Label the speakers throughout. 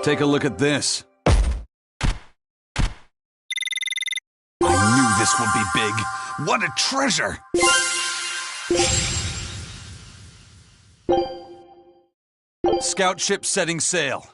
Speaker 1: Take a look at this. I knew this would be big. What a treasure! Scout ship setting sail.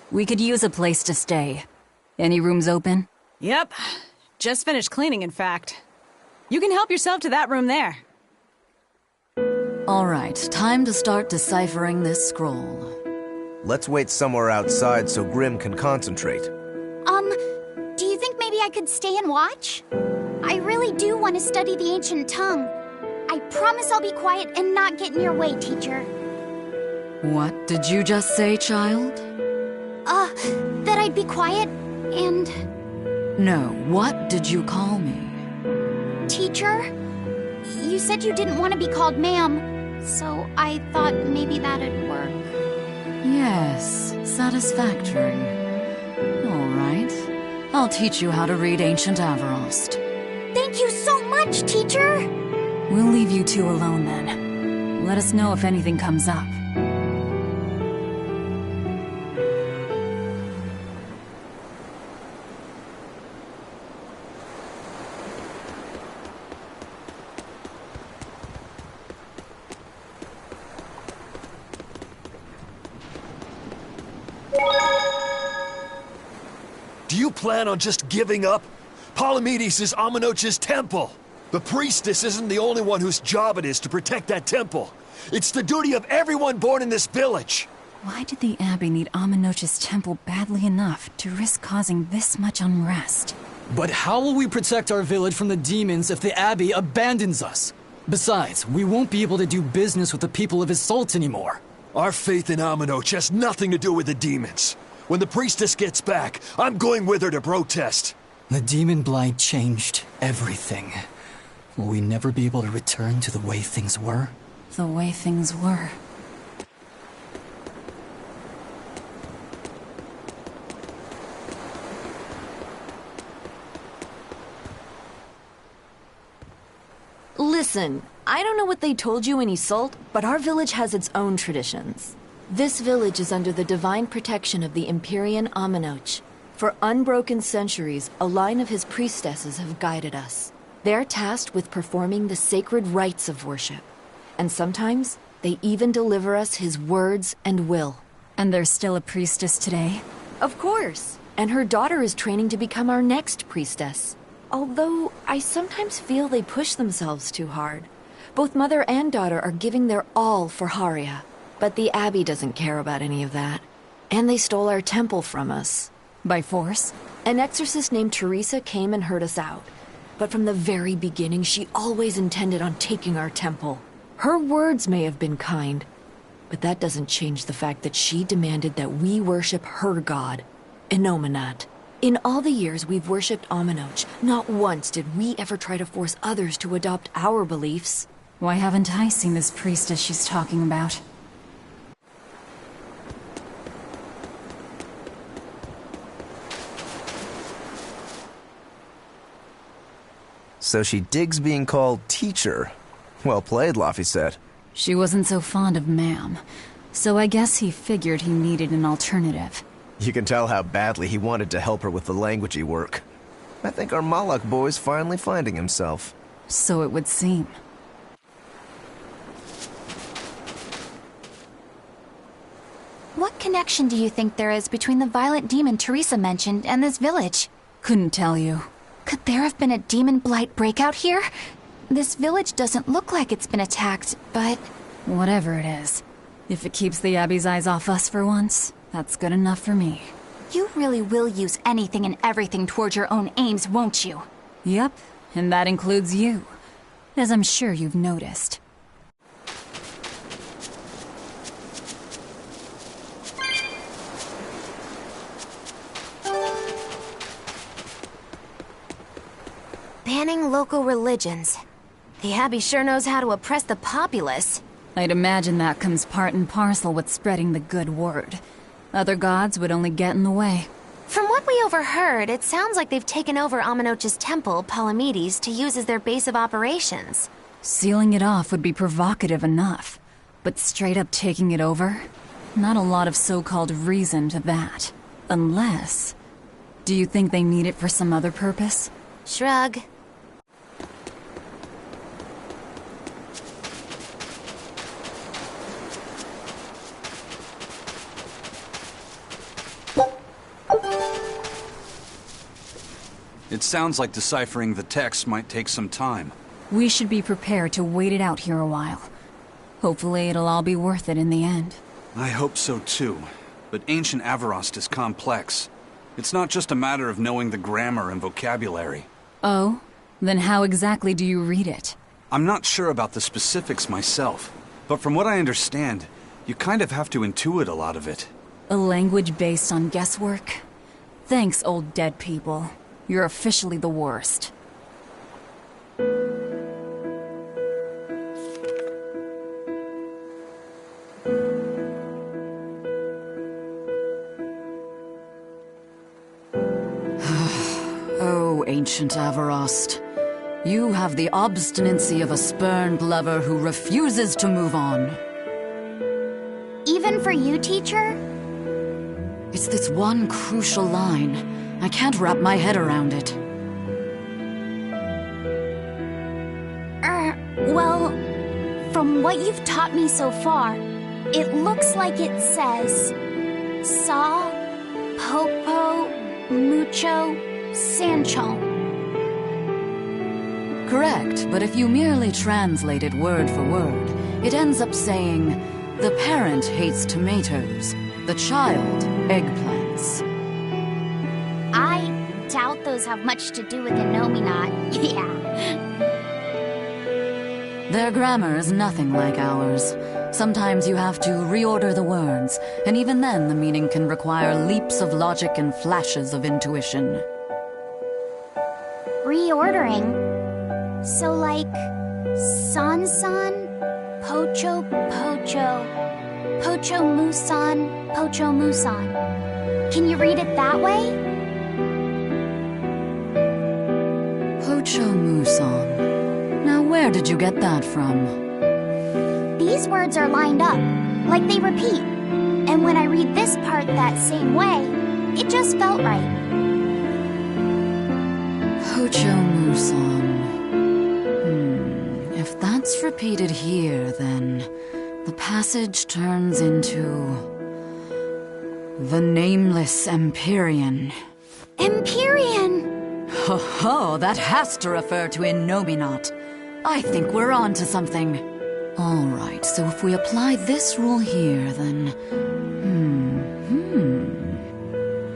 Speaker 2: We could use a place to stay. Any rooms open?
Speaker 3: Yep. Just finished cleaning, in fact. You can help yourself to that room there.
Speaker 2: All right, time to start deciphering this scroll.
Speaker 4: Let's wait somewhere outside so Grim can concentrate.
Speaker 5: Do you think maybe I could stay and watch? I really do want to study the ancient tongue. I promise I'll be quiet and not get in your way, teacher.
Speaker 2: What did you just say, child?
Speaker 5: That I'd be quiet and...
Speaker 2: No, what did you call me?
Speaker 5: Teacher? You said you didn't want to be called ma'am, so I thought maybe that'd work.
Speaker 2: Yes, satisfactory. All right. I'll teach you how to read Ancient Avarost.
Speaker 5: Thank you so much, teacher!
Speaker 2: We'll leave you two alone then. Let us know if anything comes up.
Speaker 6: Do you plan on just giving up? Palamedes is Amenoch's temple. The priestess isn't the only one whose job it is to protect that temple. It's the duty of everyone born in this village.
Speaker 2: Why did the Abbey need Amenoch's temple badly enough to risk causing this much unrest?
Speaker 7: But how will we protect our village from the demons if the Abbey abandons us? Besides, we won't be able to do business with the people of Isolt anymore.
Speaker 6: Our faith in Amenoch has nothing to do with the demons. When the priestess gets back, I'm going with her to protest.
Speaker 7: The demon blight changed everything. Will we never be able to return to the way things were?
Speaker 2: The way things were.
Speaker 8: Listen, I don't know what they told you in Isolt, but our village has its own traditions. This village is under the divine protection of the Empyrean Amenoch. For unbroken centuries, a line of his priestesses have guided us. They're tasked with performing the sacred rites of worship. And sometimes, they even deliver us his words and will.
Speaker 2: And there's still a priestess today?
Speaker 8: Of course. And her daughter is training to become our next priestess. Although, I sometimes feel they push themselves too hard. Both mother and daughter are giving their all for Haria. But the Abbey doesn't care about any of that. And they stole our temple from us.
Speaker 2: By force?
Speaker 8: An exorcist named Teresa came and heard us out. But from the very beginning, she always intended on taking our temple. Her words may have been kind, but that doesn't change the fact that she demanded that we worship her god, Enominat. In all the years we've worshipped Amenoch, not once did we ever try to force others to adopt our beliefs.
Speaker 2: Why haven't I seen this priestess she's talking about?
Speaker 4: So she digs being called teacher. Well played, Laphicet.
Speaker 2: She wasn't so fond of ma'am, so I guess he figured he needed an alternative.
Speaker 4: You can tell how badly he wanted to help her with the languagey work. I think our Malak boy's finally finding himself.
Speaker 2: So it would seem.
Speaker 5: What connection do you think there is between the violent demon Teresa mentioned and this village?
Speaker 2: Couldn't tell you.
Speaker 5: Could there have been a demon blight breakout here? This village doesn't look like it's been attacked, but...
Speaker 2: Whatever it is. If it keeps the Abbey's eyes off us for once, that's good enough for me.
Speaker 5: You really will use anything and everything toward your own aims, won't you?
Speaker 2: Yep, and that includes you. As I'm sure you've noticed.
Speaker 5: Banning local religions. The Abbey sure knows how to oppress the populace.
Speaker 2: I'd imagine that comes part and parcel with spreading the good word. Other gods would only get in the way.
Speaker 5: From what we overheard, it sounds like they've taken over Amenoch's temple, Palamedes, to use as their base of operations.
Speaker 2: Sealing it off would be provocative enough, but straight up taking it over? Not a lot of so-called reason to that. Unless... Do you think they need it for some other purpose?
Speaker 5: Shrug.
Speaker 1: It sounds like deciphering the text might take some time.
Speaker 2: We should be prepared to wait it out here a while. Hopefully it'll all be worth it in the end.
Speaker 1: I hope so too. But ancient Avarost is complex. It's not just a matter of knowing the grammar and vocabulary.
Speaker 2: Oh? Then how exactly do you read it?
Speaker 1: I'm not sure about the specifics myself, but from what I understand, you kind of have to intuit a lot of it.
Speaker 2: A language based on guesswork? Thanks, old dead people. You're officially the worst. Oh, ancient Avarost. You have the obstinacy of a spurned lover who refuses to move on.
Speaker 5: Even for you, teacher?
Speaker 2: It's this one crucial line. I can't wrap my head around it.
Speaker 5: Well, from what you've taught me so far, it looks like it says... Saw, Popo, Mucho, Sancho.
Speaker 2: Correct, but if you merely translate it word for word, it ends up saying, the parent hates tomatoes, the child eggplants.
Speaker 5: I doubt those have much to do with Innominat. Yeah.
Speaker 2: Their grammar is nothing like ours. Sometimes you have to reorder the words, and even then the meaning can require leaps of logic and flashes of intuition.
Speaker 5: Reordering? So like... San-san, Pocho Pocho, Pocho Musan, Pocho Musan. Can you read it that way?
Speaker 2: Pocho Musan. Now where did you get that from?
Speaker 5: These words are lined up, like they repeat. And when I read this part that same way, it just felt right.
Speaker 2: Pocho Musan. If that's repeated here, then the passage turns into... the Nameless Empyrean.
Speaker 5: Empyrean!
Speaker 2: Ho ho, that has to refer to Innominat. I think we're on to something. Alright, so if we apply this rule here, then...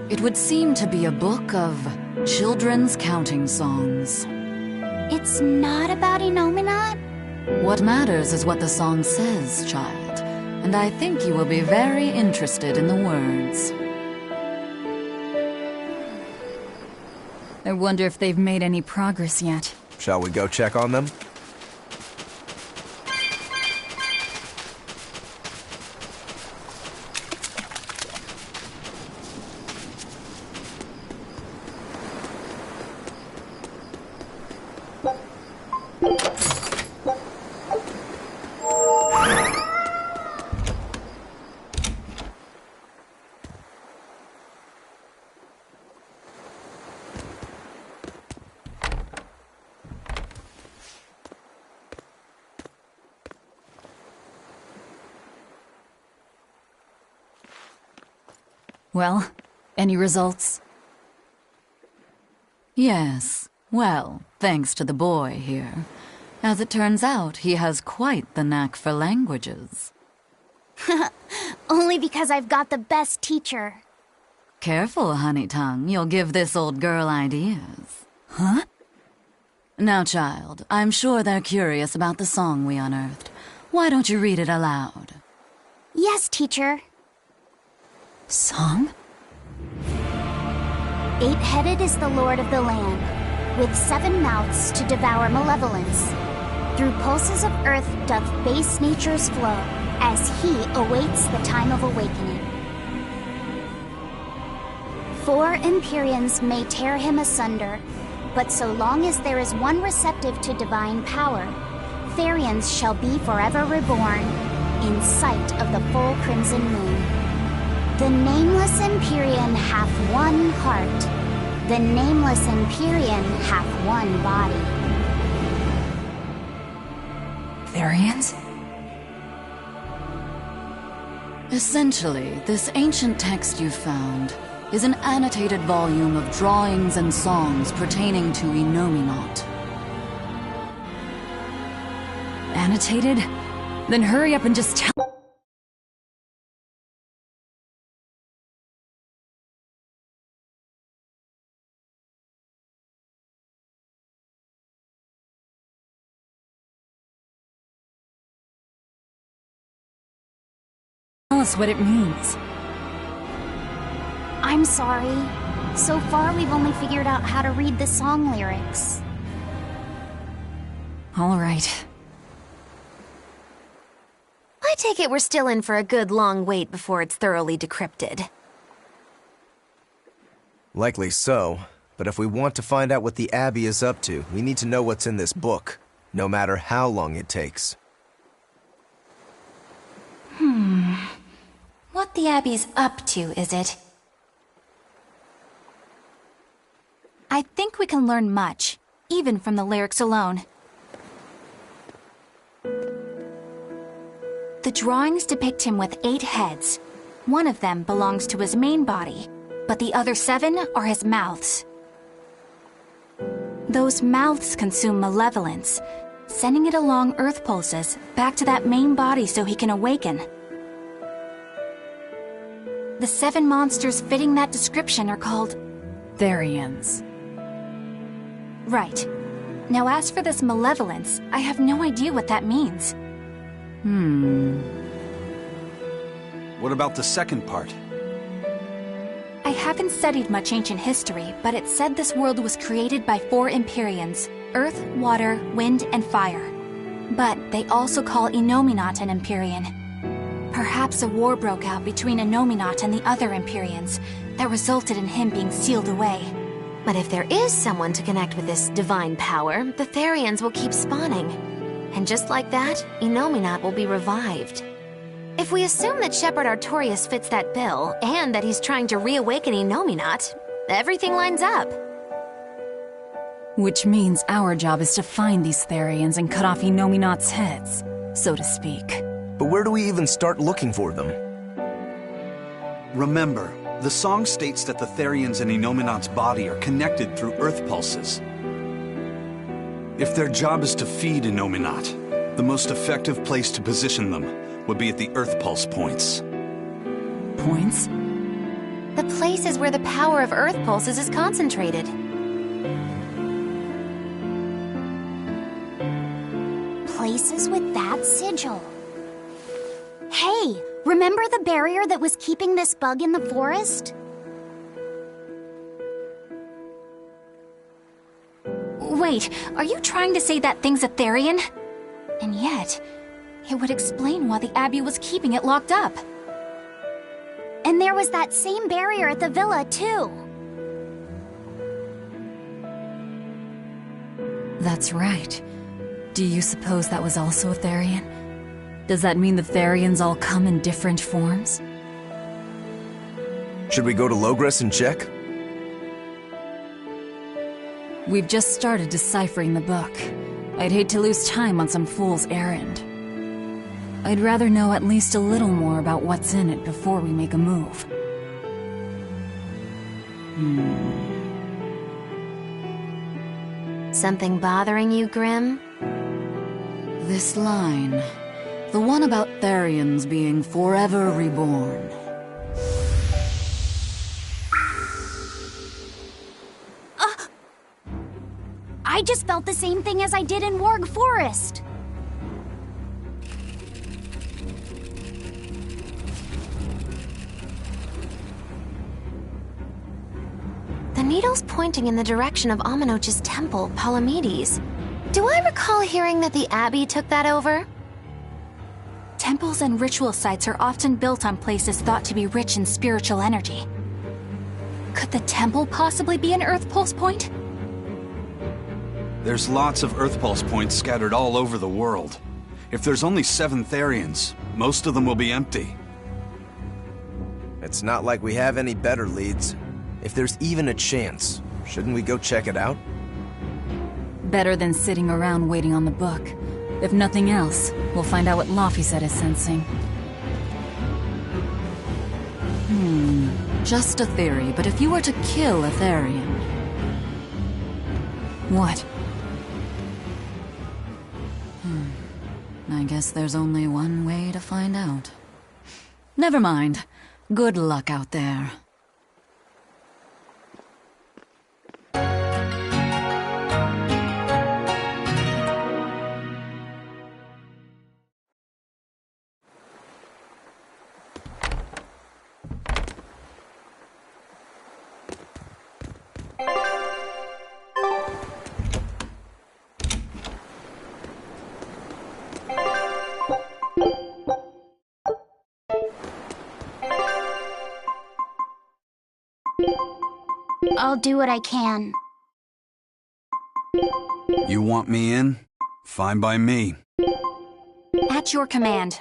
Speaker 2: It would seem to be a book of children's counting songs.
Speaker 5: It's not about Innominat?
Speaker 2: What matters is what the song says, child. And I think you will be very interested in the words.
Speaker 3: I wonder if they've made any progress yet.
Speaker 4: Shall we go check on them?
Speaker 3: Well, any results?
Speaker 2: Yes, well, thanks to the boy here. As it turns out, he has quite the knack for languages.
Speaker 5: Only because I've got the best teacher.
Speaker 2: Careful, honey tongue, you'll give this old girl ideas. Huh? Now, child, I'm sure they're curious about the song we unearthed. Why don't you read it aloud?
Speaker 5: Yes, teacher.
Speaker 2: Song?
Speaker 5: Eight-headed is the lord of the land, with 7 mouths to devour malevolence. Through pulses of earth doth base nature's flow, as he awaits the time of awakening. 4 Empyreans may tear him asunder, but so long as there is one receptive to divine power, Therians shall be forever reborn, in sight of the full crimson moon. The nameless Empyrean hath one heart. The nameless Empyrean hath one body.
Speaker 3: Therians?
Speaker 2: Essentially, this ancient text you found is an annotated volume of drawings and songs pertaining to Innominat.
Speaker 3: Annotated? Then hurry up and just tell... Tell us what it means.
Speaker 5: I'm sorry. So far, we've only figured out how to read the song lyrics.
Speaker 3: All right.
Speaker 9: I take it we're still in for a good long wait before it's thoroughly decrypted.
Speaker 4: Likely so, But if we want to find out what the Abbey is up to, we need to know what's in this book, no matter how long it takes.
Speaker 5: What the Abbey's up to, is it? I think we can learn much, even from the lyrics alone. The drawings depict him with 8 heads. One of them belongs to his main body, but the other 7 are his mouths. Those mouths consume malevolence, sending it along Earth pulses back to that main body so he can awaken. The 7 monsters fitting that description are called
Speaker 2: Therians.
Speaker 5: Right. Now as for this malevolence, I have no idea what that means.
Speaker 1: What about the second part?
Speaker 5: I haven't studied much ancient history, but it said this world was created by 4 Empyreans: Earth, Water, Wind, and Fire. But they also call Innominat an Empyrean. Perhaps a war broke out between Innominat and the other Empyreans that resulted in him being sealed away.
Speaker 9: But if there is someone to connect with this divine power, the Therians will keep spawning. And just like that, Innominat will be revived. If we assume that Shepherd Artorius fits that bill, and that he's trying to reawaken Innominat, everything lines up.
Speaker 2: Which means our job is to find these Therians and cut off Innominat's heads, so to speak.
Speaker 4: But where do we even start looking for them?
Speaker 1: Remember, the song states that the Therians in Innominat's body are connected through Earth pulses. If their job is to feed Innominat, the most effective place to position them would be at the Earth pulse points.
Speaker 2: Points?
Speaker 9: The places where the power of Earth pulses is concentrated.
Speaker 5: Places with that sigil. Hey, remember the barrier that was keeping this bug in the forest? Wait, are you trying to say that thing's a Therian? And yet, it would explain why the Abbey was keeping it locked up. And there was that same barrier at the villa, too.
Speaker 2: That's right. Do you suppose that was also a Therian? Does that mean the Therians all come in different forms?
Speaker 4: Should we go to Logres and check?
Speaker 2: We've just started deciphering the book. I'd hate to lose time on some fool's errand. I'd rather know at least a little more about what's in it before we make a move.
Speaker 9: Something bothering you, Grim?
Speaker 2: This line. The one about Therians being forever reborn.
Speaker 5: I just felt the same thing as I did in Warg Forest.
Speaker 9: The needle's pointing in the direction of Amenoch's temple, Palamedes. Do I recall hearing that the Abbey took that over?
Speaker 5: Temples and ritual sites are often built on places thought to be rich in spiritual energy. Could the temple possibly be an Earth Pulse point?
Speaker 1: There's lots of Earth pulse points scattered all over the world. If there's only 7 Therians, most of them will be empty.
Speaker 4: It's not like we have any better leads. If there's even a chance, shouldn't we go check it out?
Speaker 2: Better than sitting around waiting on the book. If nothing else, we'll find out what Laphicet is sensing. Just a theory, but if you were to kill a Therian... What? I guess there's only one way to find out. Never mind. Good luck out there.
Speaker 5: I'll do what I can.
Speaker 1: You want me in? Fine by me.
Speaker 2: At your command.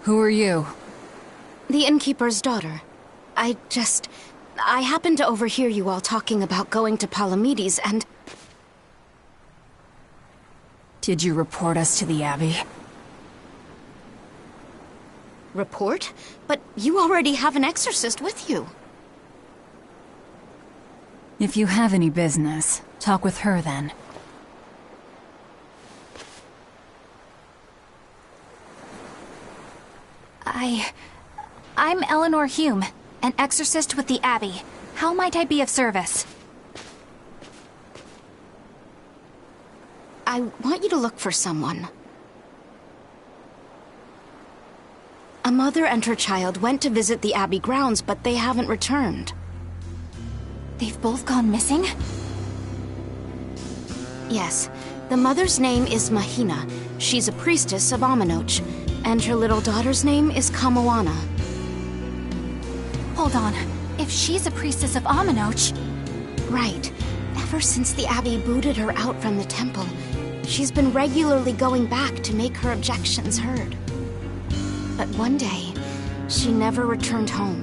Speaker 2: Who are you?
Speaker 9: The innkeeper's daughter. I happened to overhear you all talking about going to Palamedes, and...
Speaker 2: Did you report us to the Abbey?
Speaker 9: Report? But you already have an exorcist with you.
Speaker 2: If you have any business, talk with her then.
Speaker 5: I'm Eleanor Hume, an exorcist with the Abbey. How might I be of service?
Speaker 9: I want you to look for someone. A mother and her child went to visit the Abbey grounds, but they haven't returned.
Speaker 5: They've both gone missing?
Speaker 9: Yes. The mother's name is Mahina. She's a priestess of Aminoch. And her little daughter's name is Kamoana.
Speaker 5: Hold on. If she's a priestess of Aminoch...
Speaker 9: Right. Ever since the Abbey booted her out from the temple, she's been regularly going back to make her objections heard. But one day, she never returned home.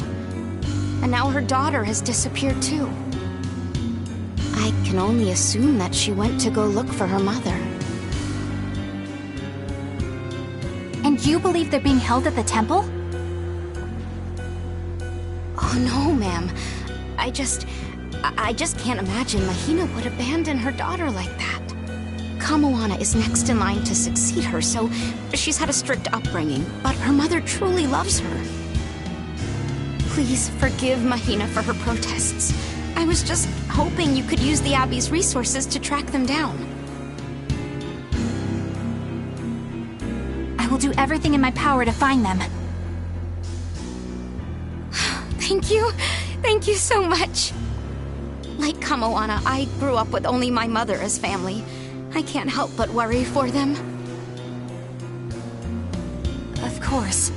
Speaker 9: And now her daughter has disappeared too. I can only assume that she went to go look for her mother.
Speaker 5: And you believe they're being held at the temple?
Speaker 9: Oh no, ma'am. I just can't imagine Mahina would abandon her daughter like that. Kamoana is next in line to succeed her, so she's had a strict upbringing, but her mother truly loves her. Please forgive Mahina for her protests. I was just hoping you could use the Abbey's resources to track them down.
Speaker 5: I will do everything in my power to find them.
Speaker 9: Thank you. Thank you so much. Like Kamoana, I grew up with only my mother as family. I can't help but worry for them.
Speaker 2: Of course.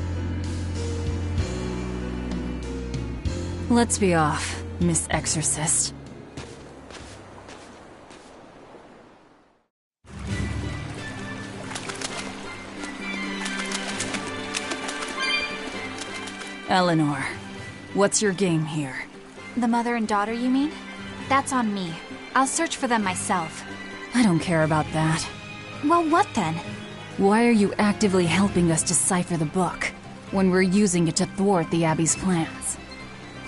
Speaker 2: Let's be off, Miss Exorcist. Eleanor, what's your game here?
Speaker 5: The mother and daughter, you mean? That's on me. I'll search for them myself.
Speaker 2: I don't care about that.
Speaker 5: Well, what then?
Speaker 2: Why are you actively helping us decipher the book, when we're using it to thwart the Abbey's plans?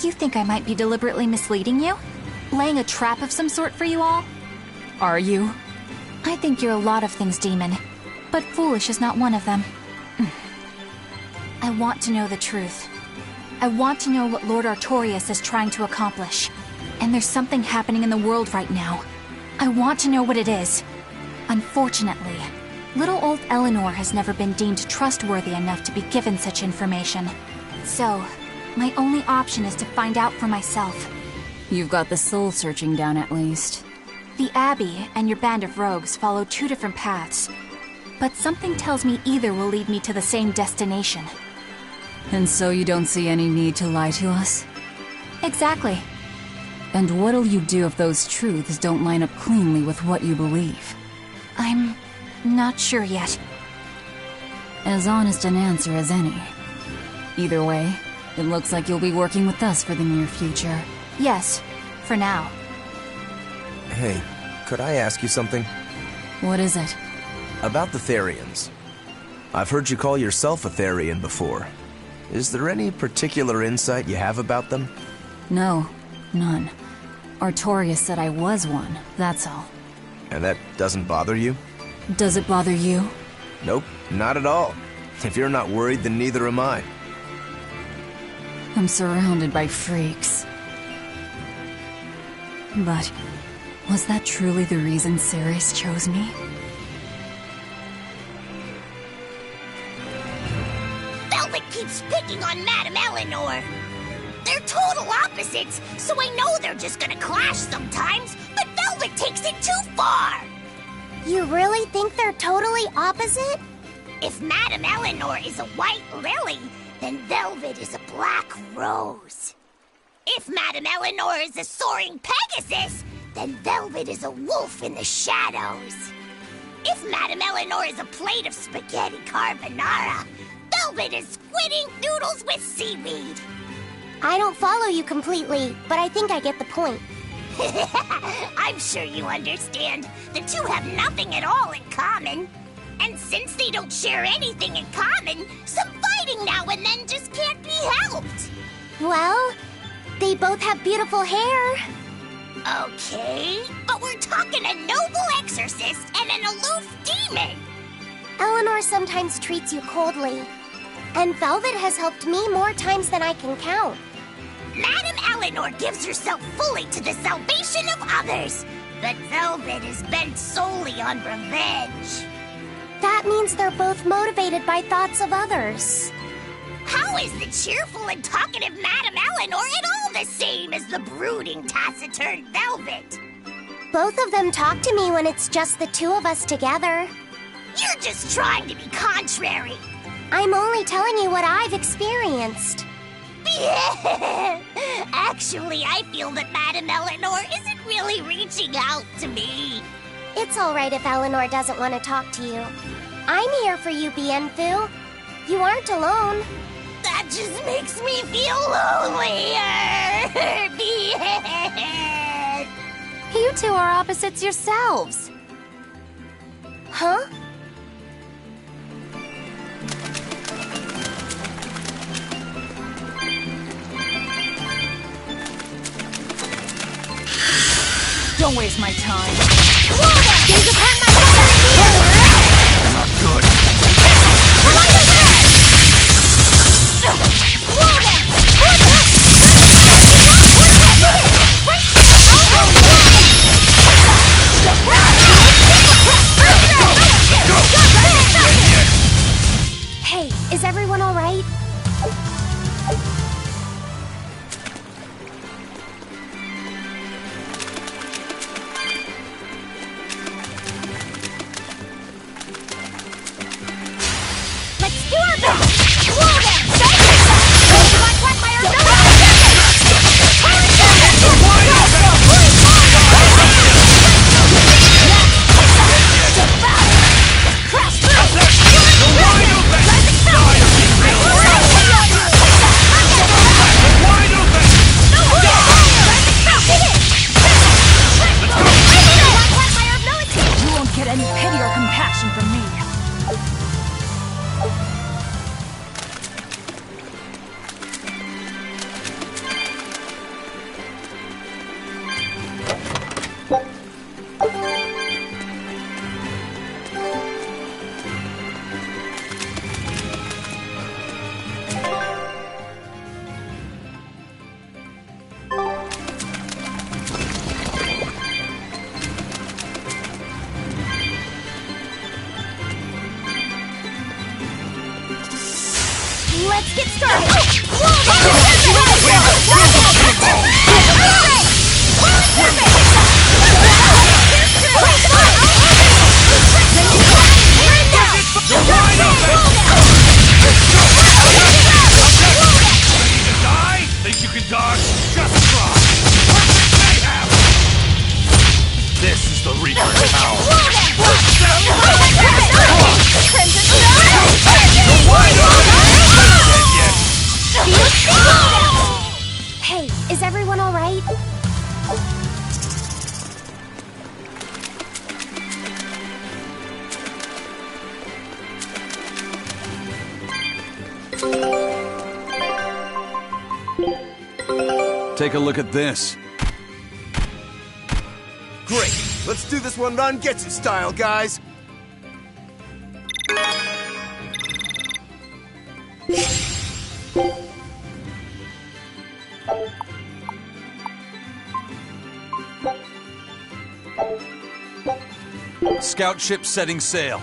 Speaker 5: You think I might be deliberately misleading you? Laying a trap of some sort for you all?
Speaker 2: Are you?
Speaker 5: I think you're a lot of things, Demon. But foolish is not one of them. I want to know the truth. I want to know what Lord Artorias is trying to accomplish. And there's something happening in the world right now. I want to know what it is. Unfortunately, little old Eleanor has never been deemed trustworthy enough to be given such information. So, my only option is to find out for myself.
Speaker 2: You've got the soul searching down at least.
Speaker 5: The Abbey and your band of rogues follow two different paths. But something tells me either will lead me to the same destination.
Speaker 2: And so you don't see any need to lie to us?
Speaker 5: Exactly.
Speaker 2: And what'll you do if those truths don't line up cleanly with what you believe?
Speaker 5: I'm not sure yet.
Speaker 2: As honest an answer as any. Either way, it looks like you'll be working with us for the near future.
Speaker 5: Yes, for now.
Speaker 4: Hey, could I ask you something?
Speaker 2: What is it?
Speaker 4: About the Therians. I've heard you call yourself a Therian before. Is there any particular insight you have about them?
Speaker 2: No, none. Artorias said I was one, that's all.
Speaker 4: And that doesn't bother you?
Speaker 2: Does it bother you?
Speaker 4: Nope, not at all. If you're not worried, then neither am I.
Speaker 2: I'm surrounded by freaks. But was that truly the reason Ceres chose me?
Speaker 10: Velvet keeps picking on Madame Eleanor. They're total opposites, so I know they're just gonna clash sometimes, but Velvet takes it too far!
Speaker 5: You really think they're totally opposite?
Speaker 10: If Madame Eleanor is a white lily, then Velvet is a black rose. If Madame Eleanor is a soaring Pegasus, then Velvet is a wolf in the shadows. If Madame Eleanor is a plate of spaghetti carbonara, Velvet is squidding noodles with seaweed.
Speaker 5: I don't follow you completely, but I think I get the point.
Speaker 10: I'm sure you understand. The two have nothing at all in common. And since they don't share anything in common, some fighting now and then just can't be helped.
Speaker 5: Well, they both have beautiful hair.
Speaker 10: Okay, but we're talking a noble exorcist and an aloof demon.
Speaker 5: Eleanor sometimes treats you coldly. And Velvet has helped me more times than I can count.
Speaker 10: Madame Eleanor gives herself fully to the salvation of others, but Velvet is bent solely on revenge.
Speaker 5: That means they're both motivated by thoughts of others.
Speaker 10: How is the cheerful and talkative Madame Eleanor at all the same as the brooding, taciturn Velvet?
Speaker 5: Both of them talk to me when it's just the two of us together.
Speaker 10: You're just trying to be contrary.
Speaker 5: I'm only telling you what I've experienced.
Speaker 10: Actually, I feel that Madame Eleanor isn't really reaching out to me.
Speaker 5: It's all right if Eleanor doesn't want to talk to you. I'm here for you, Bienfu. You aren't alone.
Speaker 10: That just makes me feel lonelier.
Speaker 5: You two are opposites yourselves. Huh?
Speaker 2: Don't waste my time.
Speaker 10: Gaze upon my mother!
Speaker 1: Not good.
Speaker 5: Hey, is everyone all right?
Speaker 10: Let's do our best! Whoa there! Gaze upon what my Let's get started!
Speaker 6: Think you can dodge? Just try! Perfect mayhem! This is the Reaper's power!
Speaker 5: Hey, is everyone all right?
Speaker 1: Take a look at this.
Speaker 4: Great! Let's do this one run Getsu style, guys!
Speaker 1: Scout ship setting sail.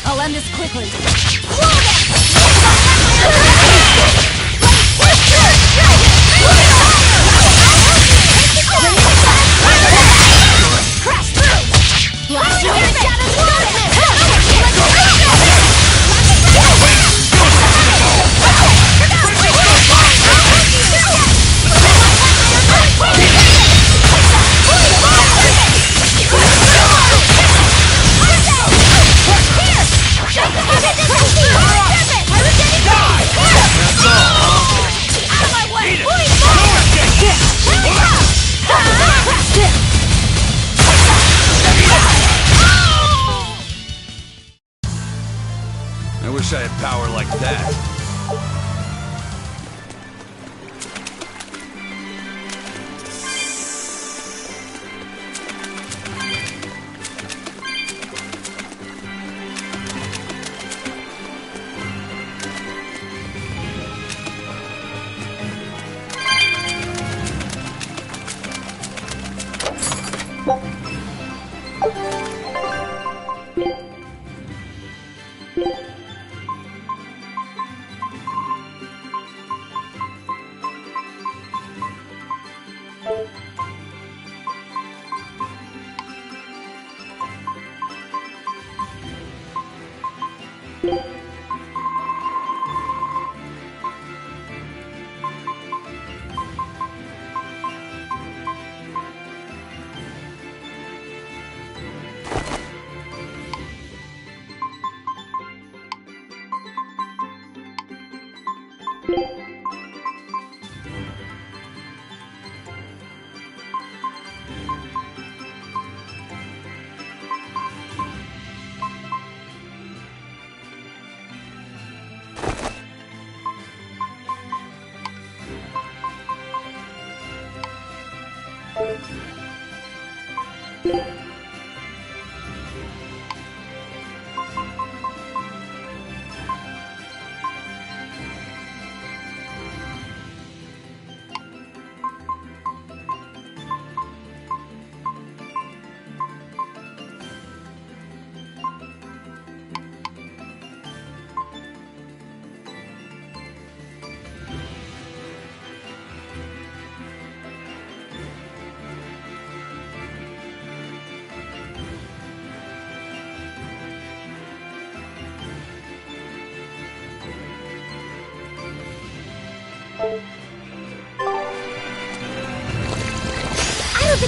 Speaker 2: I'll end this quickly.
Speaker 10: Crash through! Blast you in the shadows!
Speaker 1: I wish I had power like that.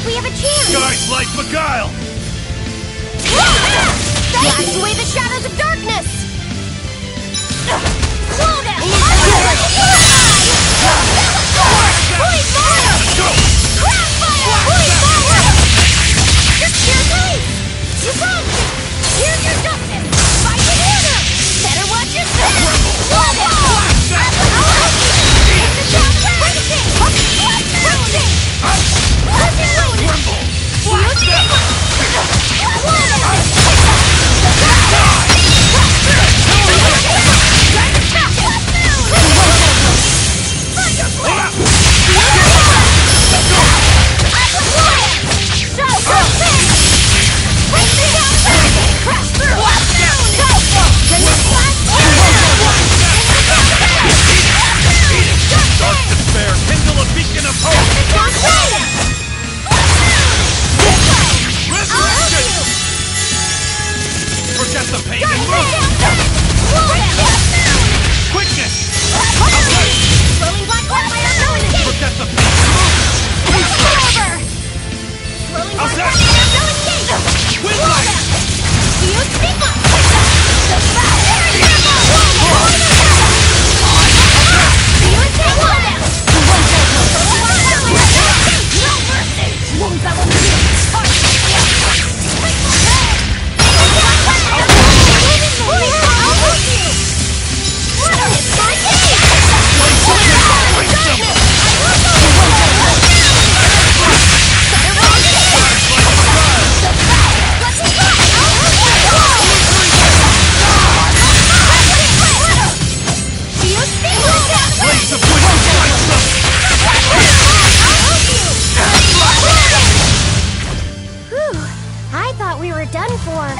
Speaker 5: think we have a chance!
Speaker 6: Guys like Beguile!
Speaker 5: Blast away the shadows of darkness! Slow down! Point fire! Crab fire! Point fire! Just your face! You wrong me! Here's your justice! Fight together! Better watch your step! Slow down! It's the top practicing! Practicing!
Speaker 6: Rumble! Kindle a beacon of hope! Resurrection! Forget the pain and move! Quickness!
Speaker 5: Flowing black fire ability!
Speaker 6: Forget the pain and move!
Speaker 5: Flowing
Speaker 6: How's
Speaker 5: black
Speaker 6: that?
Speaker 5: fire ability!
Speaker 6: Windlight!
Speaker 5: You speak up! The fire! You take one! No mercy! Wounds that will I thought we were done for.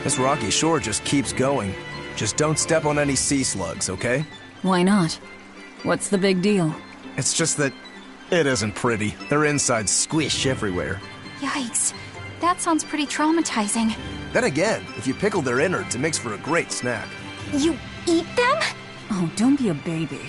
Speaker 4: This rocky shore just keeps going. Just don't step on any sea slugs, okay?
Speaker 2: Why not? What's the big deal?
Speaker 4: It's just that it isn't pretty. Their insides squish everywhere.
Speaker 5: Yikes. That sounds pretty traumatizing.
Speaker 4: Then again, if you pickle their innards, it makes for a great snack.
Speaker 5: You eat them?
Speaker 2: Oh, don't be a baby.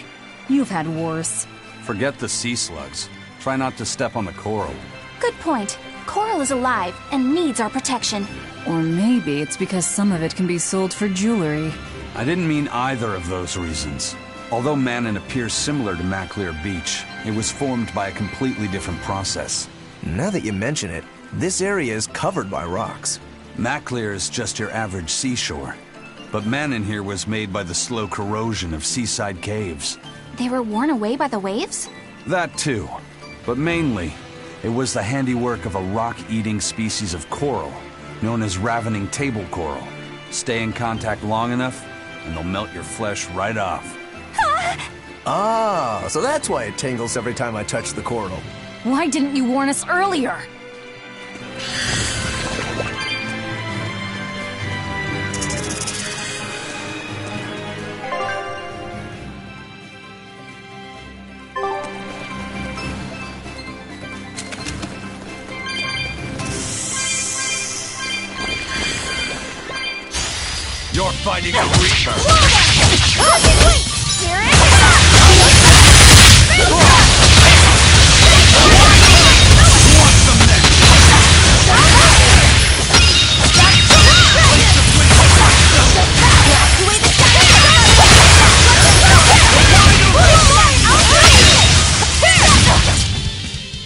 Speaker 2: You've had worse.
Speaker 1: Forget the sea slugs. Try not to step on the coral.
Speaker 5: Good point. Coral is alive and needs our protection.
Speaker 2: Or maybe it's because some of it can be sold for jewelry.
Speaker 1: I didn't mean either of those reasons. Although Manon appears similar to Maclear Beach, it was formed by a completely different process.
Speaker 4: Now that you mention it, this area is covered by rocks.
Speaker 1: Maclear is just your average seashore. But Manon here was made by the slow corrosion of seaside caves.
Speaker 5: They were worn away by the waves?
Speaker 1: That too. But mainly, it was the handiwork of a rock-eating species of coral, known as ravening table coral. Stay in contact long enough, and they'll melt your flesh right off.
Speaker 4: Ah, so that's why it tingles every time I touch the coral.
Speaker 2: Why didn't you warn us earlier?
Speaker 1: You're fighting a reaper!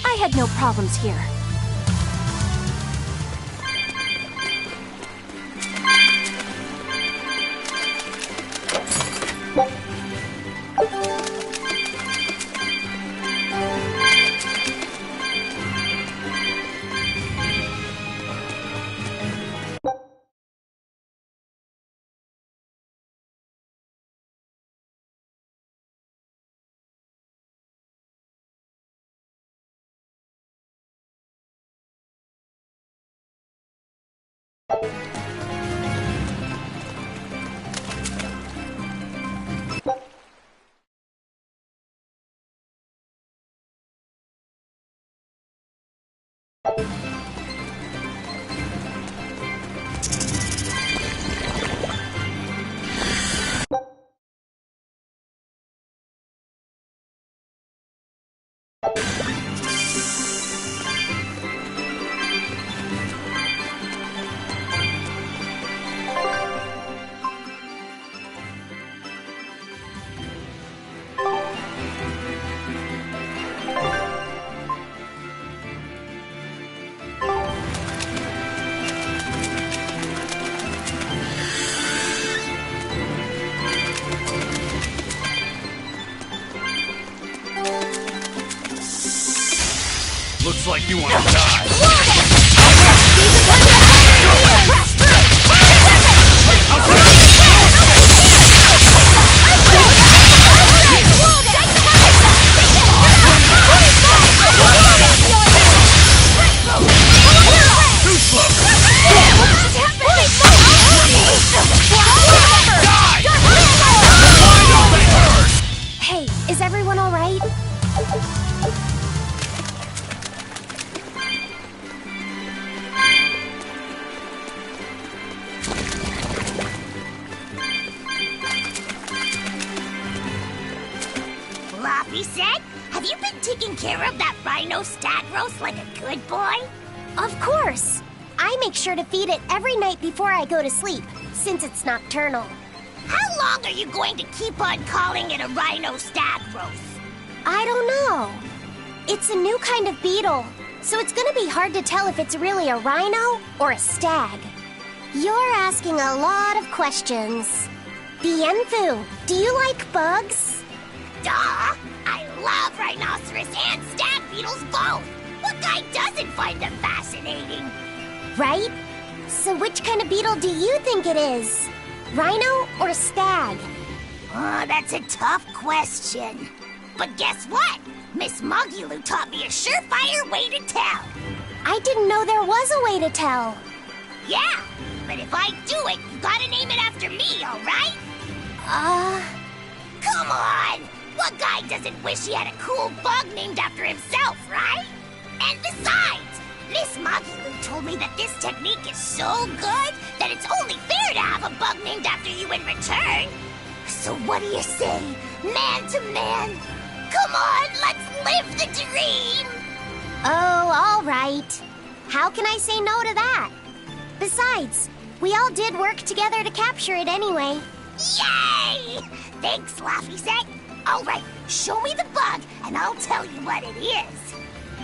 Speaker 5: I had no problems here.
Speaker 1: Looks like you want to die.
Speaker 5: Hey, is everyone all right?
Speaker 10: Floppy said, have you been taking care of that rhino stag roast like a good boy?
Speaker 5: Of course. I make sure to feed it every night before I go to sleep, since it's nocturnal.
Speaker 10: How long are you going to keep on calling it a rhino stag roast?
Speaker 5: I don't know. It's a new kind of beetle, so it's gonna be hard to tell if it's really a rhino or a stag. You're asking a lot of questions. Bienfu, do you like bugs?
Speaker 10: Duh! I love rhinoceros and stag beetles both! What guy doesn't find them fascinating?
Speaker 5: Right? So which kind of beetle do you think it is? Rhino or stag?
Speaker 10: Oh, that's a tough question. But guess what? Miss Mogulu taught me a surefire way to tell.
Speaker 5: I didn't know there was a way to tell.
Speaker 10: Yeah, but if I do it, you gotta name it after me, alright? Come on! What guy doesn't wish he had a cool bug named after himself, right? And besides, Miss Magilu told me that this technique is so good that it's only fair to have a bug named after you in return. So what do you say, man to man? Come on, let's live the dream!
Speaker 5: Oh, all right. How can I say no to that? Besides, we all did work together to capture it anyway.
Speaker 10: Yay! Thanks, Laffy Set. All right, show me the bug, and I'll tell you what it is.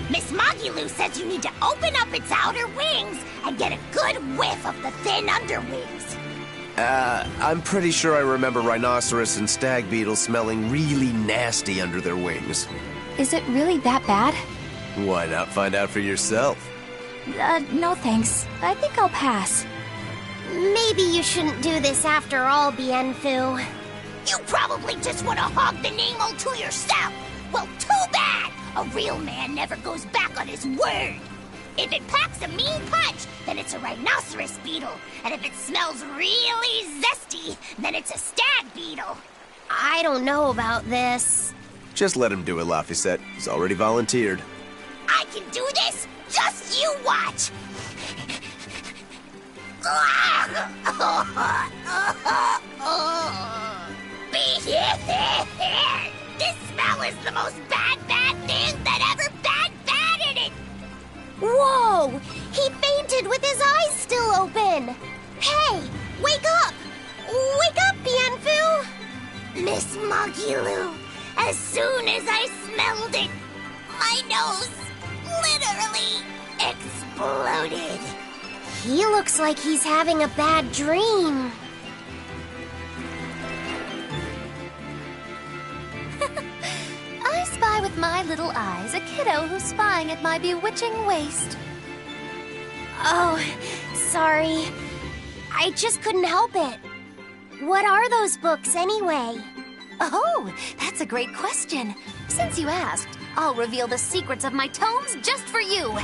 Speaker 10: Miss Magilu says you need to open up its outer wings and get a good whiff of the thin underwings.
Speaker 4: I'm pretty sure I remember rhinoceros and stag beetles smelling really nasty under their wings.
Speaker 9: Is it really that bad?
Speaker 4: Why not find out for yourself?
Speaker 9: No thanks. I think I'll pass.
Speaker 5: Maybe you shouldn't do this after all, Bienfu.
Speaker 10: You probably just want to hog the name all to yourself. Well, too bad! A real man never goes back on his word. If it packs a mean punch, then it's a rhinoceros beetle. And if it smells really zesty, then it's a stag beetle.
Speaker 5: I don't know about this.
Speaker 4: Just let him do it, Laffy. He's already volunteered.
Speaker 10: I can do this? Just you watch! This smell is the most bad thing that ever batted it!
Speaker 5: Whoa! He fainted with his eyes still open! Hey! Wake up! Wake up, Bienfu!
Speaker 10: Miss Magilu, as soon as I smelled it, my nose literally exploded.
Speaker 5: He looks like he's having a bad dream.
Speaker 9: I spy with my little eyes a kiddo who's spying at my bewitching waist.
Speaker 5: Oh, sorry. I just couldn't help it. What are those books anyway?
Speaker 9: Oh, that's a great question. Since you asked, I'll reveal the secrets of my tomes just for you.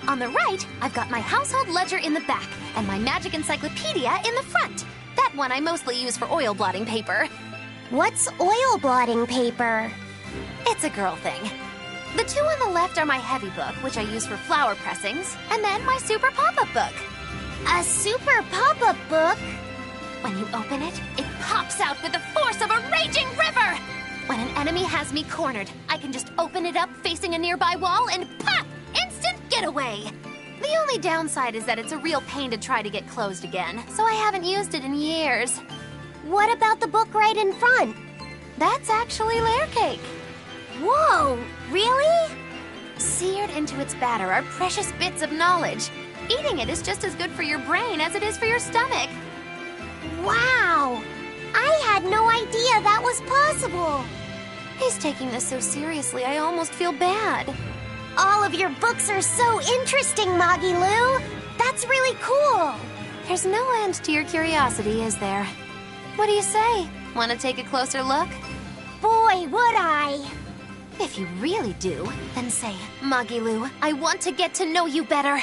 Speaker 9: On the right, I've got my household ledger in the back and my magic encyclopedia in the front. That one I mostly use for oil blotting paper.
Speaker 5: What's oil blotting paper?
Speaker 9: It's a girl thing. The two on the left are my heavy book, which I use for flower pressings, and then my super pop-up book.
Speaker 5: A super pop-up book?
Speaker 9: When you open it, it pops out with the force of a raging river! When an enemy has me cornered, I can just open it up facing a nearby wall and pop! Instant getaway! The only downside is that it's a real pain to try to get closed again, so I haven't used it in years.
Speaker 5: What about the book right in front?
Speaker 9: That's actually layer cake.
Speaker 5: Whoa, really?
Speaker 9: Seared into its batter are precious bits of knowledge. Eating it is just as good for your brain as it is for your stomach.
Speaker 5: Wow! I had no idea that was possible.
Speaker 9: He's taking this so seriously, I almost feel bad.
Speaker 5: All of your books are so interesting, Magilu. That's really cool.
Speaker 9: There's no end to your curiosity, is there? What do you say? Want to take a closer look?
Speaker 5: Boy, would I.
Speaker 9: If you really do, then say, Magilu, I want to get to know you better.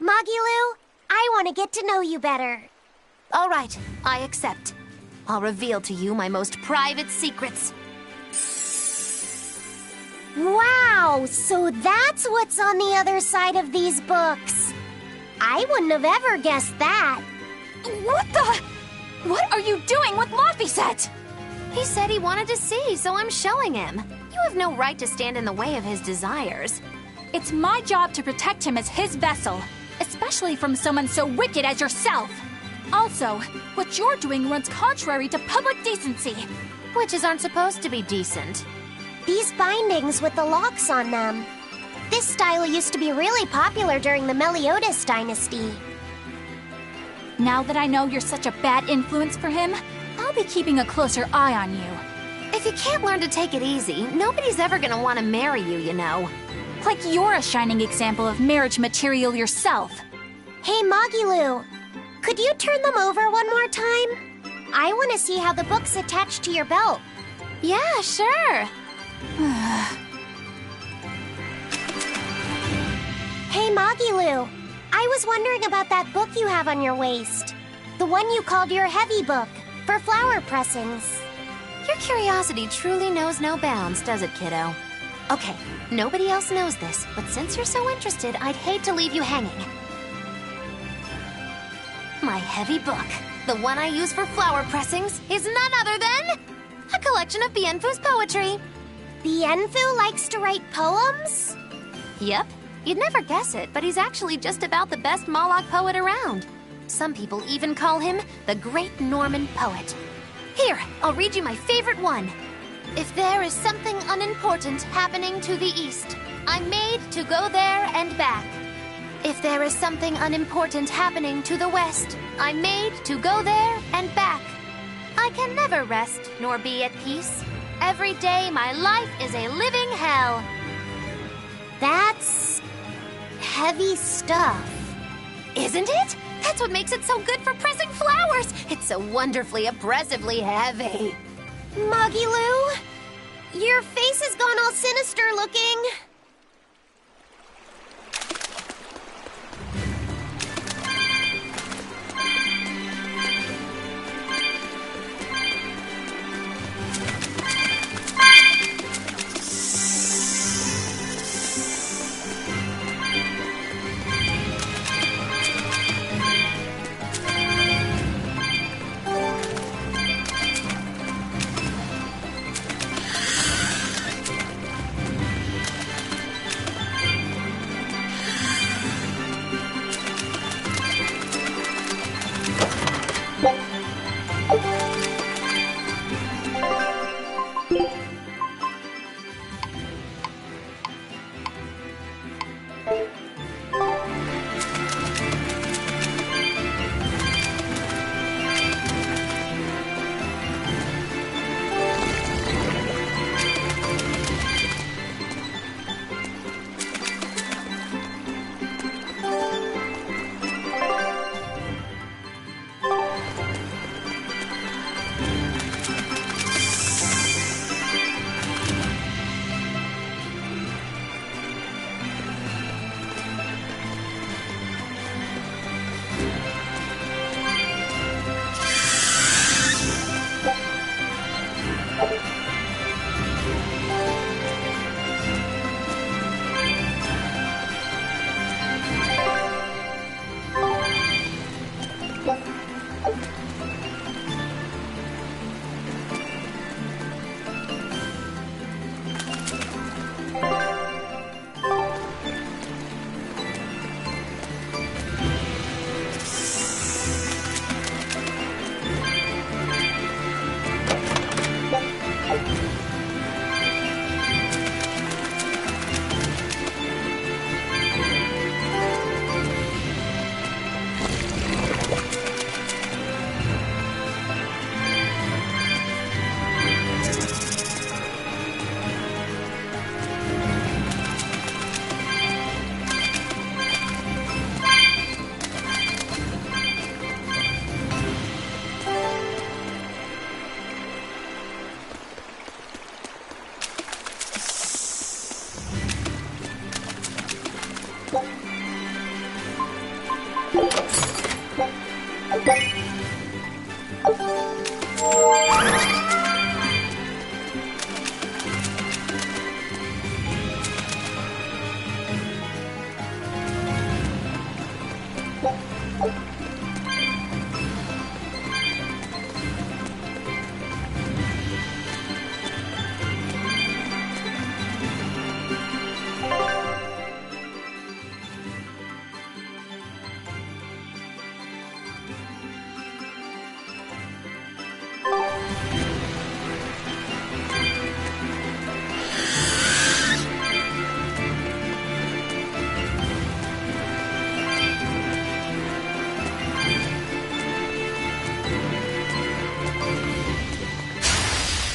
Speaker 5: Magilu, I want to get to know you better.
Speaker 9: All right, I accept. I'll reveal to you my most private secrets.
Speaker 5: Wow, so that's what's on the other side of these books. I wouldn't have ever guessed that.
Speaker 9: What the? What are you doing with Laffy? He said he wanted to see, so I'm showing him. You have no right to stand in the way of his desires.
Speaker 11: It's my job to protect him as his vessel, especially from someone so wicked as yourself. Also, what you're doing runs contrary to public decency.
Speaker 9: Witches aren't supposed to be decent.
Speaker 5: These bindings with the locks on them. This style used to be really popular during the Meliodas dynasty.
Speaker 11: Now that I know you're such a bad influence for him, I'll be keeping a closer eye on you.
Speaker 9: If you can't learn to take it easy, nobody's ever gonna want to marry you, you know.
Speaker 11: Like you're a shining example of marriage material yourself.
Speaker 5: Hey, Magilu, could you turn them over one more time? I want to see how the book's attached to your belt.
Speaker 9: Yeah, sure.
Speaker 5: Hey, Magilu, I
Speaker 10: I was wondering about that book you have on your waist. The one you called your heavy book, for flower pressings.
Speaker 9: Your curiosity truly knows no bounds, does it, kiddo? Okay, nobody else knows this, but since you're so interested, I'd hate to leave you hanging. My heavy book, the one I use for flower pressings, is none other than a collection of Bienfu's poetry.
Speaker 10: Bienfu likes to write poems?
Speaker 9: Yep. You'd never guess it, but he's actually just about the best Moloch poet around. Some people even call him the Great Norman Poet. Here, I'll read you my favorite one. If there is something unimportant happening to the east, I'm made to go there and back. If there is something unimportant happening to the west, I'm made to go there and back. I can never rest nor be at peace. Every day my life is a living hell.
Speaker 10: That's heavy stuff.
Speaker 9: Isn't it? That's what makes it so good for pressing flowers. It's so wonderfully, oppressively heavy.
Speaker 10: Muggy Lou, your face has gone all sinister looking.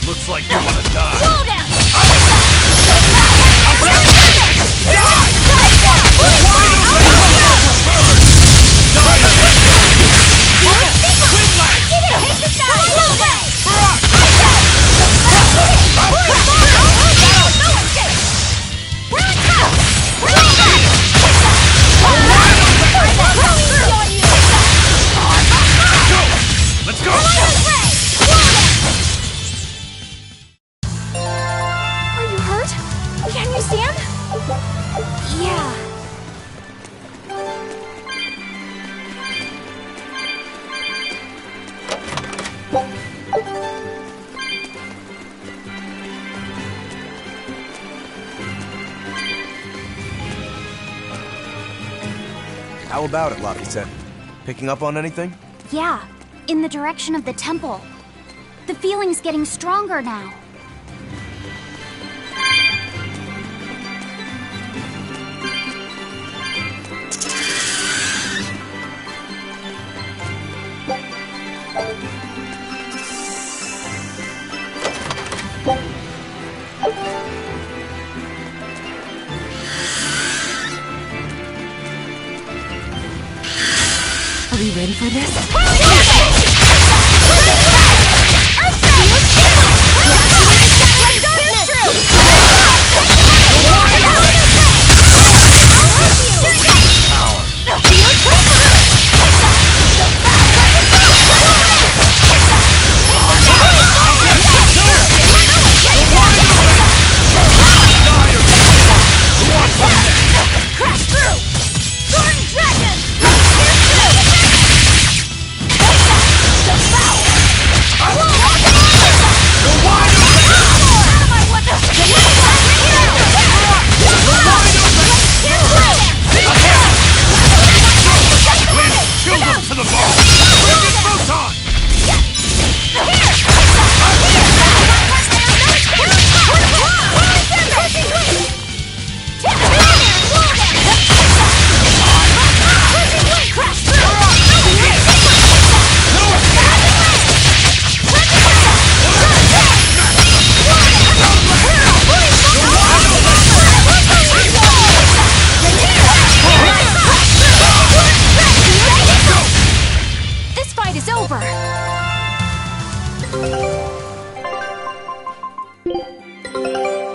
Speaker 6: Looks like you wanna die.
Speaker 11: Slow down!
Speaker 4: How about it, Laphicet? Picking up on anything?
Speaker 5: Yeah, in the direction of the temple. The feeling's getting stronger now.
Speaker 2: Are we ready for this?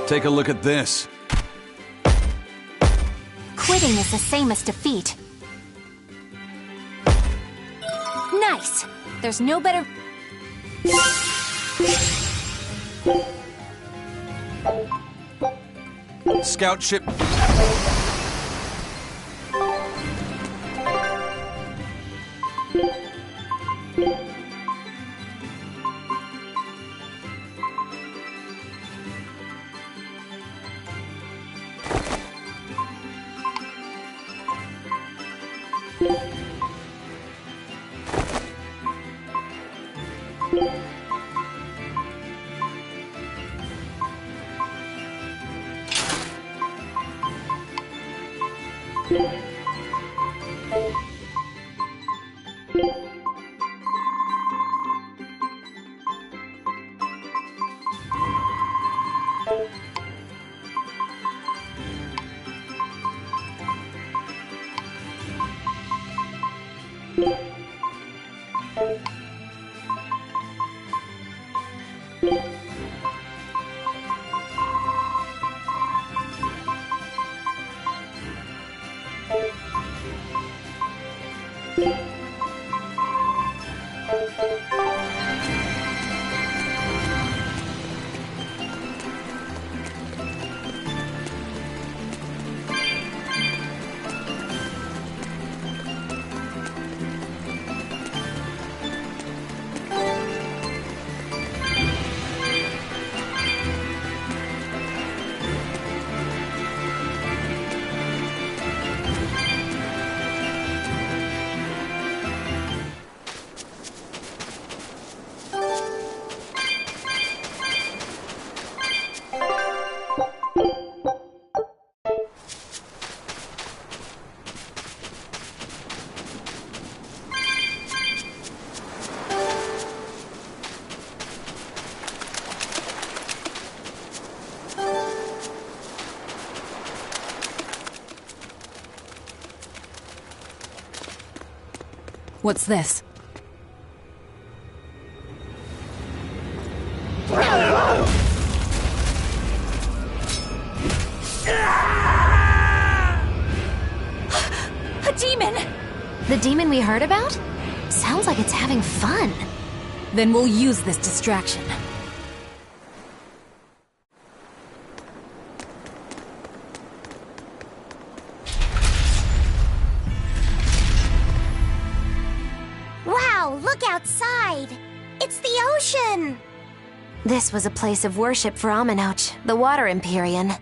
Speaker 1: Take a look at this.
Speaker 5: Quitting is the same as defeat. Nice! There's no better...
Speaker 1: Scout ship.
Speaker 2: What's this?
Speaker 11: A demon!
Speaker 9: The demon we heard about? Sounds like it's having fun.
Speaker 2: Then we'll use this distraction.
Speaker 10: Wow, look outside! It's the ocean!
Speaker 9: This was a place of worship for Aminoch, the Water Empyrean.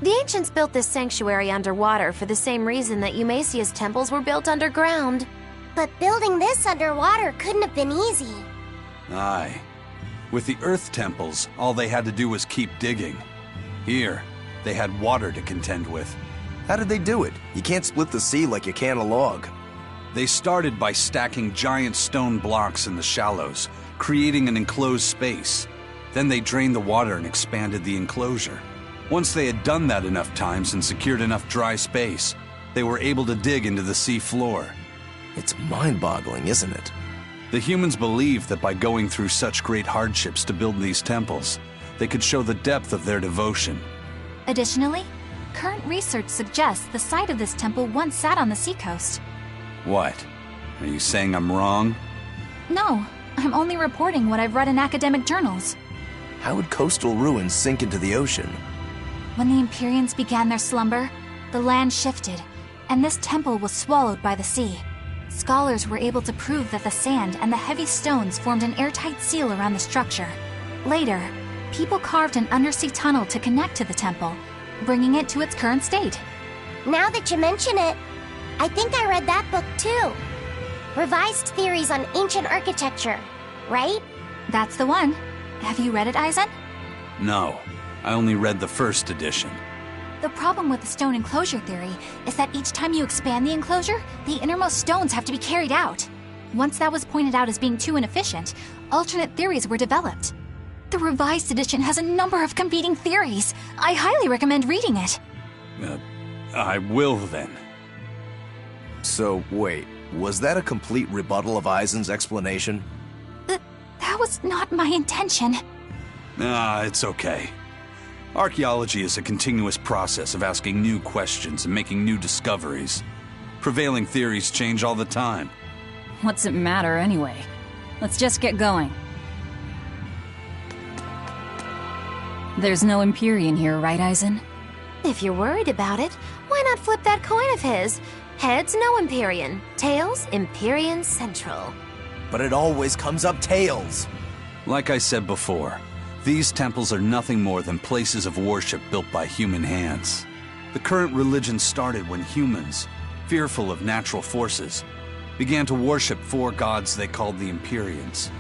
Speaker 9: The ancients built this sanctuary underwater for the same reason that Eumasia's temples were built underground.
Speaker 5: But building this underwater couldn't have been easy.
Speaker 1: Aye. With the Earth temples, all they had to do was keep digging. Here, they had water to contend with.
Speaker 4: How did they do it? You can't split the sea like you can a log.
Speaker 1: They started by stacking giant stone blocks in the shallows, creating an enclosed space. Then they drained the water and expanded the enclosure. Once they had done that enough times and secured enough dry space, they were able to dig into the sea floor.
Speaker 4: It's mind-boggling, isn't it?
Speaker 1: The humans believed that by going through such great hardships to build these temples, they could show the depth of their devotion.
Speaker 11: Additionally, current research suggests the site of this temple once sat on the seacoast.
Speaker 1: What? Are you saying I'm wrong?
Speaker 11: No, I'm only reporting what I've read in academic journals.
Speaker 4: How would coastal ruins sink into the ocean?
Speaker 11: When the Empyreans began their slumber, the land shifted, and this temple was swallowed by the sea. Scholars were able to prove that the sand and the heavy stones formed an airtight seal around the structure. Later, people carved an undersea tunnel to connect to the temple, bringing it to its current state.
Speaker 5: Now that you mention it, I think I read that book too. Revised Theories on Ancient Architecture, right?
Speaker 11: That's the one. Have you read it, Eisen?
Speaker 1: No, I only read the first edition.
Speaker 11: The problem with the stone enclosure theory is that each time you expand the enclosure, the innermost stones have to be carried out. Once that was pointed out as being too inefficient, alternate theories were developed. The revised edition has a number of competing theories. I highly recommend reading it.
Speaker 1: I will then.
Speaker 4: So, wait, was that a complete rebuttal of Eisen's explanation?
Speaker 11: That was not my intention.
Speaker 1: It's okay. Archaeology is a continuous process of asking new questions and making new discoveries. Prevailing theories change all the time.
Speaker 2: What's it matter anyway? Let's just get going. There's no Empyrean here, right, Eisen?
Speaker 9: If you're worried about it, why not flip that coin of his? Heads, no Empyrean. Tails, Empyrean Central.
Speaker 4: But it always comes up tails.
Speaker 1: Like I said before, these temples are nothing more than places of worship built by human hands. The current religion started when humans, fearful of natural forces, began to worship four gods they called the Empyreans.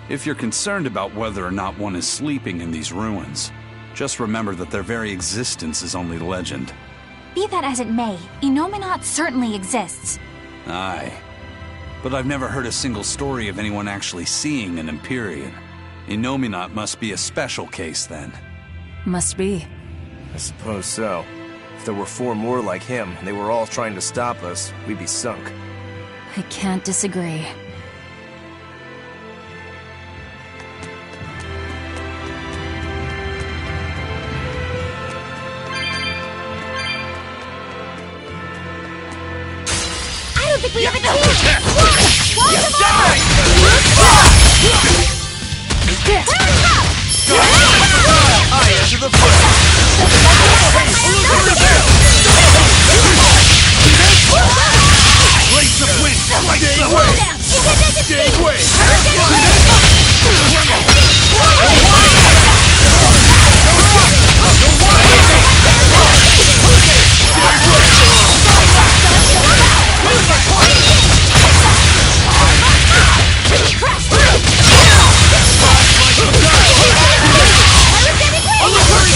Speaker 1: If you're concerned about whether or not one is sleeping in these ruins, just remember that their very existence is only legend.
Speaker 11: Be that as it may, Innominat certainly exists.
Speaker 1: Aye. But I've never heard a single story of anyone actually seeing an Empyrean. Innominat must be a special case, then.
Speaker 2: Must be.
Speaker 4: I suppose so. If there were four more like him, and they were all trying to stop us, we'd be sunk.
Speaker 2: I can't disagree.
Speaker 5: I don't think we have a chance!
Speaker 6: On the very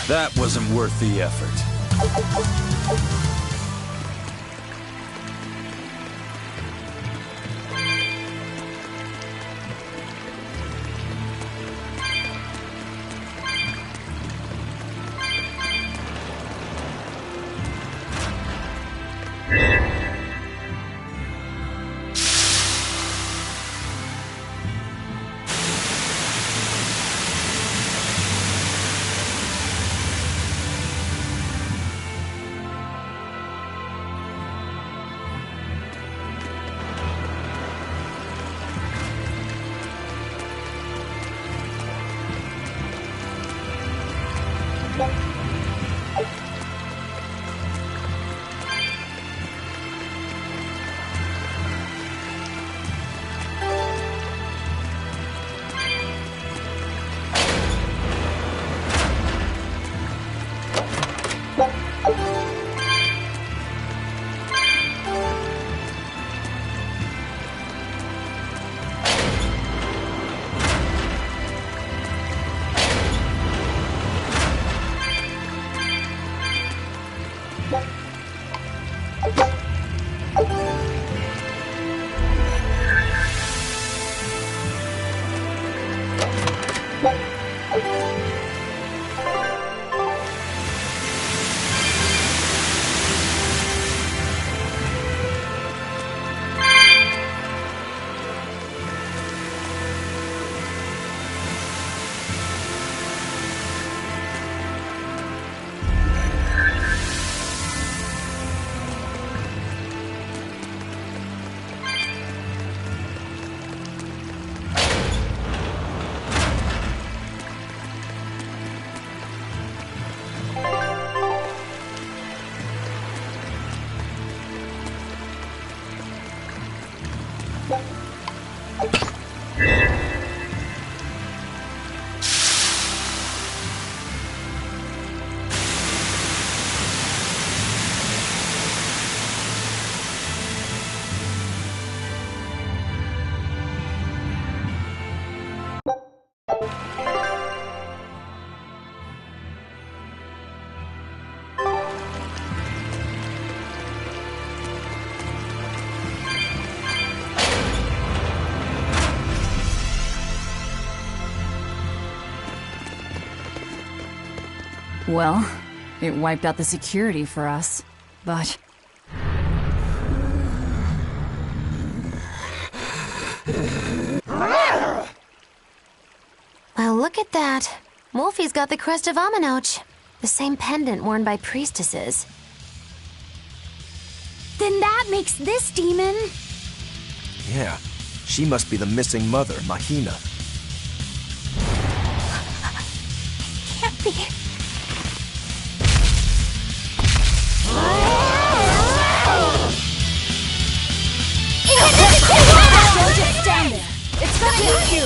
Speaker 1: That wasn't worth the effort.
Speaker 2: Well, it wiped out the security for us, but...
Speaker 9: Well, look at that. Wolfie's got the crest of Aminoch, the same pendant worn by priestesses.
Speaker 11: Then that makes this demon...
Speaker 4: Yeah, she must be the missing mother, Mahina.
Speaker 11: Can't be... Don't just stand there. It's gonna hit you.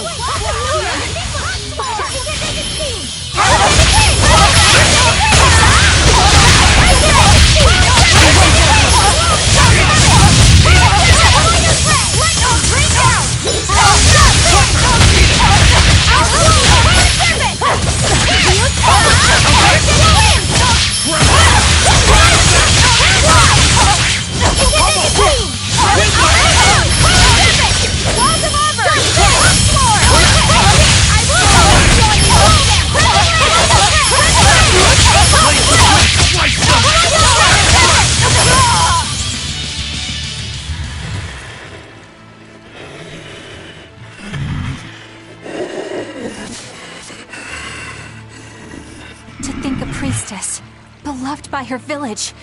Speaker 11: possessed by her village,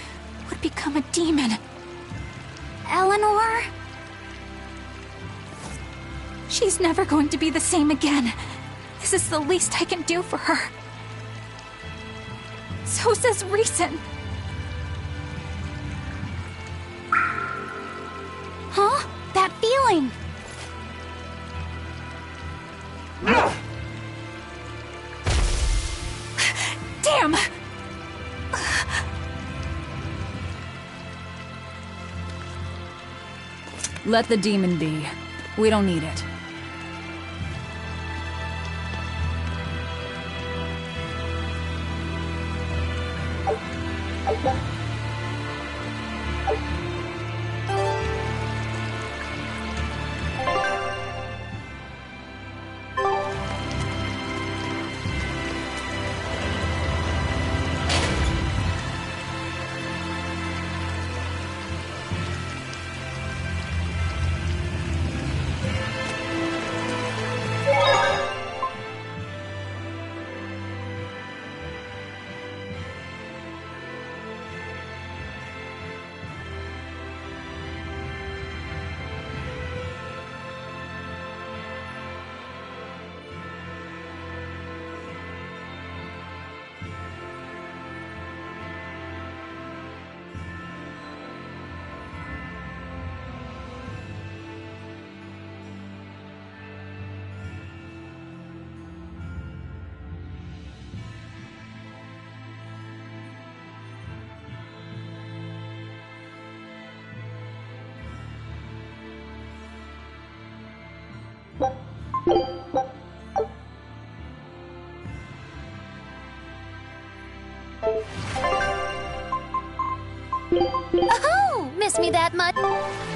Speaker 11: would become a demon. Eleanor? She's never going to be the same again. This is the least I can do for her. So says reason. Huh? That feeling! Damn!
Speaker 2: Let the demon be. We don't need it.
Speaker 9: Oh, miss me that much?